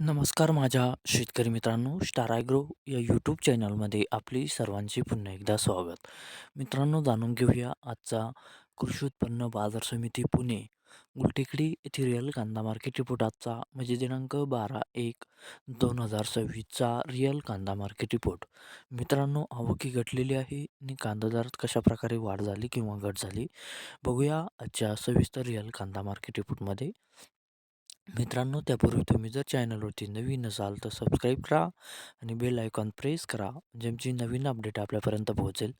नमस्कार माझ्या शेतकरी मित्रांनो, स्टार ॲग्रो या यूट्यूब चॅनलमध्ये आपली सर्वांचे पुन्हा एकदा स्वागत. मित्रांनो, जाणून घेऊया आजचा कृषी उत्पन्न बाजार समिती पुणे गुलटेकडी येथील रिअल कांदा मार्केट रिपोर्ट आजचा म्हणजे दिनांक 12/1/2026चा रिअल कांदा मार्केट रिपोर्ट. मित्रांनो, आवकी घटलेली आहे आणि कांदा दरात कशाप्रकारे वाढ झाली किंवा घट झाली बघूया आजच्या सविस्तर रिअल कांदा मार्केट रिपोर्टमध्ये. मित्रांनो, त्यापूर्वी तुम्ही जर चॅनलवरती नवीन असाल तर सबस्क्राईब करा आणि बेल आयकॉन प्रेस करा, म्हणजे आमची नवीन अपडेट आपल्यापर्यंत पोहोचेल.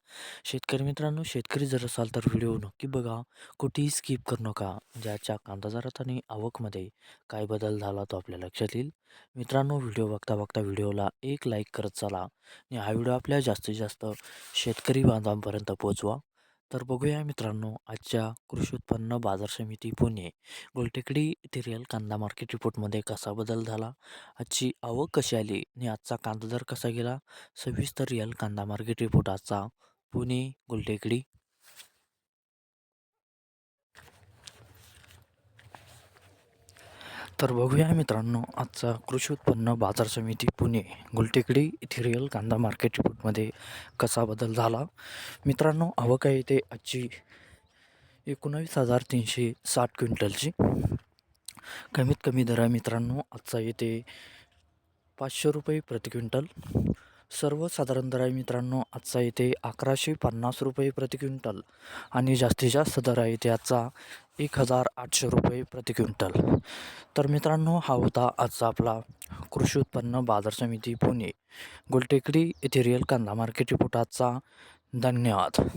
शेतकरी मित्रांनो, शेतकरी जर असाल तर व्हिडिओ नक्की बघा, कुठेही स्किप करू नका. ज्याच्या कांदा दरात आणि आवकमध्ये काय बदल झाला तो आपल्या लक्षात येईल. मित्रांनो, व्हिडिओ बघता बघता व्हिडिओला एक लाईक करत चला आणि हा व्हिडिओ आपल्या जास्तीत जास्त शेतकरी बांधवांपर्यंत पोहोचवा. तर बघूया मित्रांनो, आजच्या कृषी उत्पन्न बाजार समिती पुणे गुलटेकडी येथे रिअल कांदा मार्केट रिपोर्टमध्ये कसा बदल झाला, आजची आवक कशी आली आणि आजचा कांदा दर कसा गेला, सविस्तर रिअल कांदा मार्केट रिपोर्ट आजचा पुणे गुलटेकडी. तर बघूया मित्रांनो, आजचा कृषी उत्पन्न बाजार समिती पुणे गुलटेकडी येथे रिअल कांदा मार्केट रिपोर्टमध्ये कसा बदल झाला. मित्रांनो, आवक आहे ते आजची 19,360 क्विंटलची. कमीत कमी दर आहे मित्रांनो आजचा येते 500 रुपये प्रति क्विंटल. सर्वसाधारण दर आहे मित्रांनो आजचा येते 1150 रुपये प्रति क्विंटल आणि जास्तीत जास्त दर आहे ते आजचा 1,800 रुपये प्रति क्विंटल. तर मित्रांनो, हा होता आजचा आपला कृषी उत्पन्न बाजार समिती पुणे गुलटेकडी येथे रिअल कांदा मार्केट रिपोर्ट आजचा. धन्यवाद.